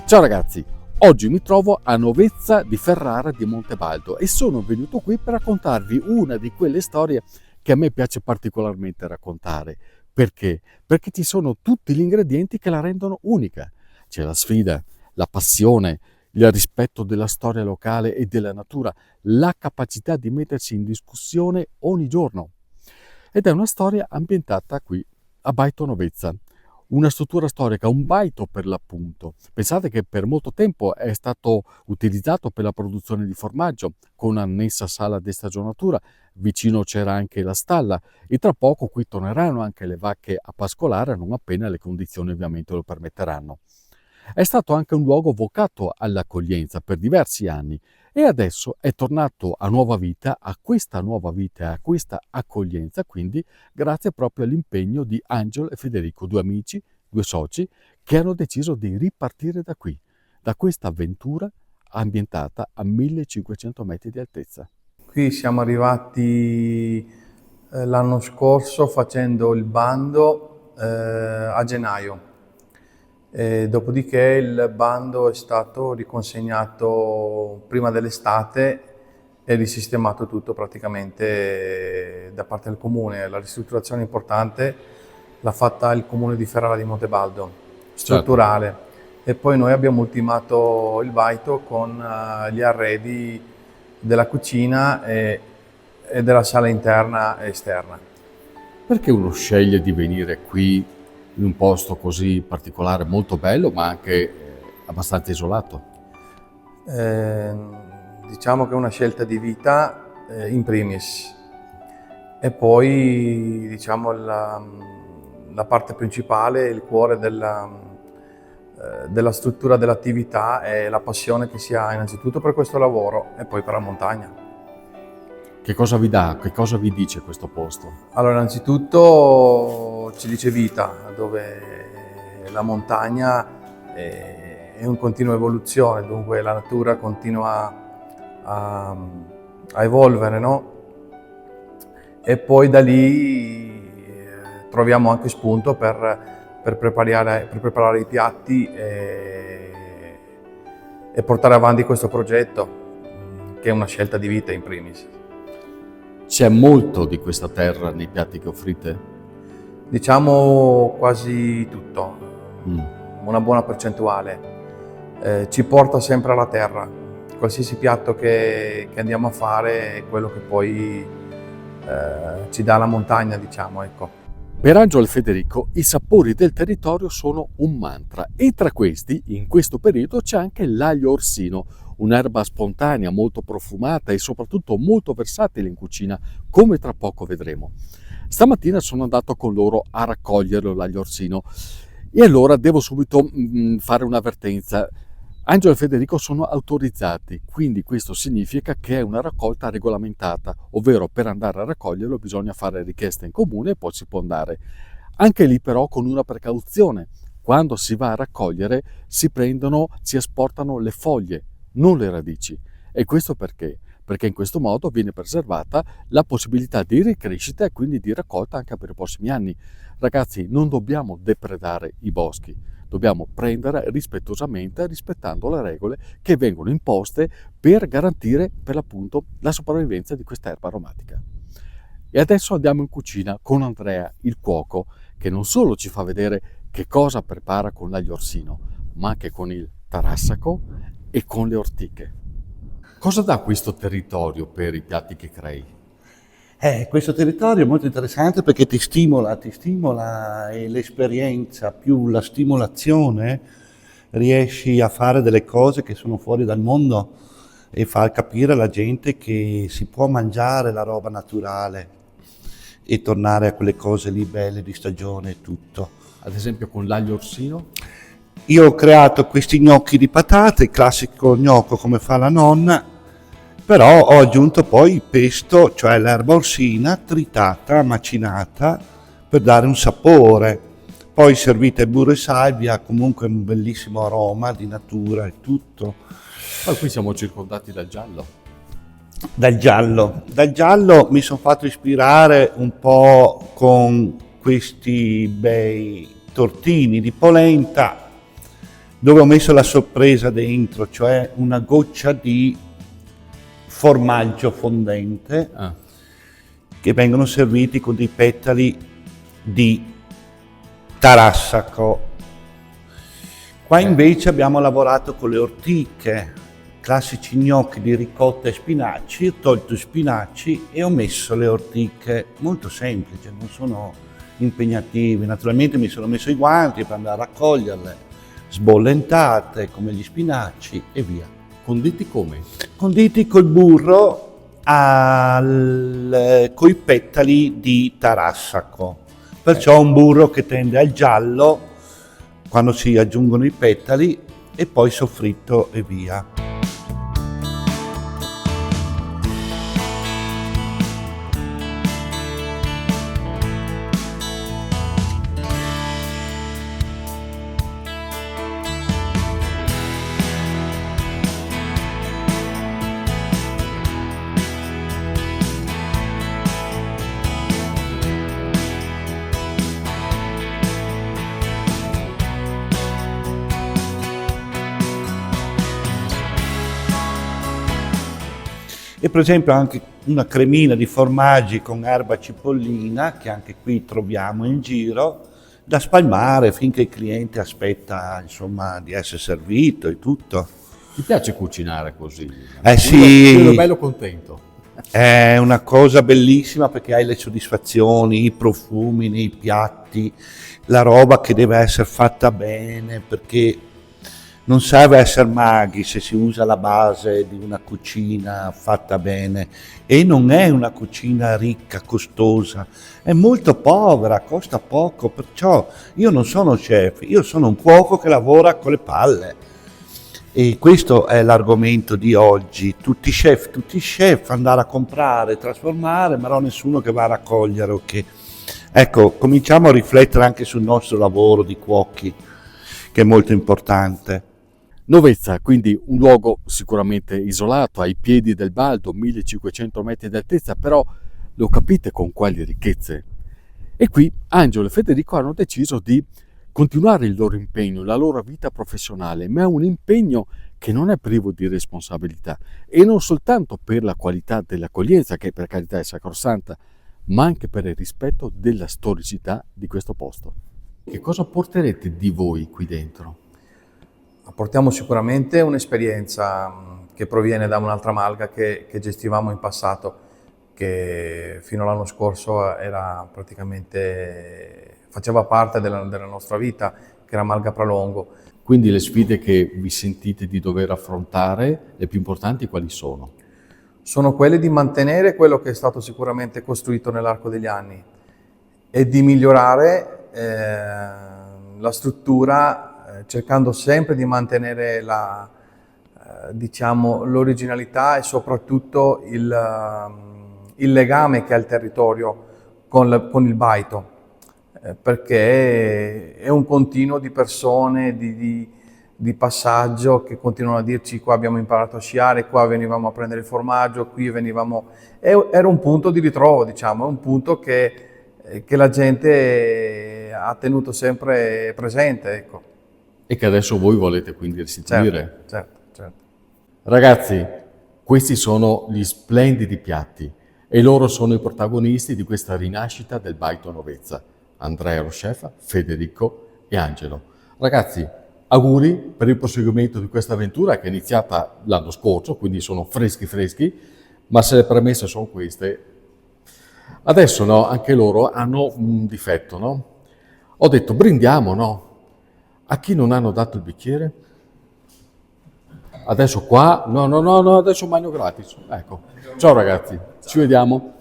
Ciao ragazzi, oggi mi trovo a Novezza di Ferrara di Montebaldo e sono venuto qui per raccontarvi una di quelle storie che a me piace particolarmente raccontare. Perché? Perché ci sono tutti gli ingredienti che la rendono unica. C'è la sfida, la passione, il rispetto della storia locale e della natura, la capacità di mettersi in discussione ogni giorno. Ed è una storia ambientata qui, a Baito Novezza. Una struttura storica, un baito per l'appunto. Pensate che per molto tempo è stato utilizzato per la produzione di formaggio, con annessa sala di stagionatura, vicino c'era anche la stalla e tra poco qui torneranno anche le vacche a pascolare non appena le condizioni ovviamente lo permetteranno. È stato anche un luogo vocato all'accoglienza per diversi anni e adesso è tornato a nuova vita, a questa nuova vita e a questa accoglienza, quindi grazie proprio all'impegno di Angelo e Federico, due amici, due soci, che hanno deciso di ripartire da qui, da questa avventura ambientata a 1500 metri di altezza. Qui siamo arrivati l'anno scorso facendo il bando a gennaio. Dopodiché il bando è stato riconsegnato prima dell'estate e risistemato tutto praticamente da parte del comune. La ristrutturazione importante l'ha fatta il comune di Ferrara di Montebaldo, strutturale. Certo. E poi noi abbiamo ultimato il baito con gli arredi della cucina e della sala interna e esterna. Perché uno sceglie di venire qui in un posto così particolare, molto bello, ma anche abbastanza isolato? Diciamo che è una scelta di vita in primis e poi diciamo la parte principale, il cuore della struttura dell'attività è la passione che si ha innanzitutto per questo lavoro e poi per la montagna. Che cosa vi dà? Che cosa vi dice questo posto? Allora, innanzitutto ci dice vita, dove la montagna è in continua evoluzione, dunque la natura continua a evolvere, no? E poi da lì troviamo anche spunto per preparare i piatti e portare avanti questo progetto, che è una scelta di vita in primis. C'è molto di questa terra nei piatti che offrite? Diciamo quasi tutto, una buona percentuale. Ci porta sempre alla terra. Qualsiasi piatto che andiamo a fare è quello che poi ci dà la montagna, diciamo, ecco. Per Angelo e Federico i sapori del territorio sono un mantra e tra questi, in questo periodo, c'è anche l'aglio orsino, un'erba spontanea molto profumata e soprattutto molto versatile in cucina, come tra poco vedremo. Stamattina sono andato con loro a raccoglierlo l'aglio orsino e allora devo subito fare un'avvertenza. Angelo e Federico sono autorizzati, quindi questo significa che è una raccolta regolamentata, ovvero per andare a raccoglierlo bisogna fare richiesta in comune e poi si può andare. Anche lì però con una precauzione, quando si va a raccogliere si esportano le foglie, non le radici. E questo perché? Perché in questo modo viene preservata la possibilità di ricrescita e quindi di raccolta anche per i prossimi anni. Ragazzi, non dobbiamo depredare i boschi. Dobbiamo prendere rispettosamente, rispettando le regole che vengono imposte per garantire per l'appunto la sopravvivenza di questa erba aromatica. E adesso andiamo in cucina con Andrea, il cuoco, che non solo ci fa vedere che cosa prepara con l'aglio orsino, ma anche con il tarassaco e con le ortiche. Cosa dà questo territorio per i piatti che crei? Questo territorio è molto interessante perché ti stimola e l'esperienza più la stimolazione riesci a fare delle cose che sono fuori dal mondo e far capire alla gente che si può mangiare la roba naturale e tornare a quelle cose lì belle di stagione e tutto. Ad esempio con l'aglio orsino? Io ho creato questi gnocchi di patate, il classico gnocco come fa la nonna, però ho aggiunto poi il pesto, cioè l'erba orsina tritata, macinata, per dare un sapore. Poi servita il burro e salvia, comunque un bellissimo aroma di natura e tutto. Poi qui siamo circondati dal giallo. Dal giallo mi sono fatto ispirare un po' con questi bei tortini di polenta dove ho messo la sorpresa dentro, cioè una goccia di formaggio fondente che vengono serviti con dei petali di tarassaco. Qua invece abbiamo lavorato con le ortiche, classici gnocchi di ricotta e spinaci, ho tolto i spinaci e ho messo le ortiche, molto semplice, non sono impegnativi. Naturalmente mi sono messo i guanti per andare a raccoglierle, sbollentate come gli spinaci e via. Conditi come? Conditi col burro coi petali di tarassaco, perciò un burro che tende al giallo quando si aggiungono i petali e poi soffritto e via. E per esempio anche una cremina di formaggi con erba cipollina, che anche qui troviamo in giro, da spalmare finché il cliente aspetta, insomma, di essere servito e tutto. Ti piace cucinare così? Sì. Sono bello contento. È una cosa bellissima perché hai le soddisfazioni, i profumi nei piatti, la roba che deve essere fatta bene, perché non serve essere maghi se si usa la base di una cucina fatta bene, e non è una cucina ricca, costosa, è molto povera, costa poco, perciò io non sono chef, io sono un cuoco che lavora con le palle. E questo è l'argomento di oggi, tutti chef, andare a comprare, trasformare, ma non nessuno che va a raccogliere. Okay. Ecco, cominciamo a riflettere anche sul nostro lavoro di cuochi, che è molto importante. Novezza, quindi un luogo sicuramente isolato, ai piedi del Baldo, 1500 metri di altezza, però lo capite con quali ricchezze. E qui Angelo e Federico hanno deciso di continuare il loro impegno, la loro vita professionale, ma è un impegno che non è privo di responsabilità, e non soltanto per la qualità dell'accoglienza, che per carità è sacrosanta, ma anche per il rispetto della storicità di questo posto. Che cosa porterete di voi qui dentro? Portiamo sicuramente un'esperienza che proviene da un'altra malga che gestivamo in passato, che fino all'anno scorso era praticamente, faceva parte della nostra vita, che era Malga Pralongo. Quindi le sfide che vi sentite di dover affrontare, le più importanti quali sono? Sono quelle di mantenere quello che è stato sicuramente costruito nell'arco degli anni e di migliorare la struttura, cercando sempre di mantenere l'originalità e soprattutto il legame che ha il territorio con il Baito, perché è un continuo di persone, di passaggio, che continuano a dirci: qua abbiamo imparato a sciare, qua venivamo a prendere il formaggio, qui venivamo... Era un punto di ritrovo, diciamo, è un punto che la gente ha tenuto sempre presente, ecco. E che adesso voi volete quindi restituire. Certo. Ragazzi, questi sono gli splendidi piatti e loro sono i protagonisti di questa rinascita del Baito Novezza. Andrea lo chef, Federico e Angelo. Ragazzi, auguri per il proseguimento di questa avventura che è iniziata l'anno scorso, quindi sono freschi, ma se le premesse sono queste, adesso no, anche loro hanno un difetto, no? Ho detto brindiamo, no? A chi non hanno dato il bicchiere? Adesso qua, no, adesso bagno gratis. Ecco, ciao ragazzi, ci vediamo.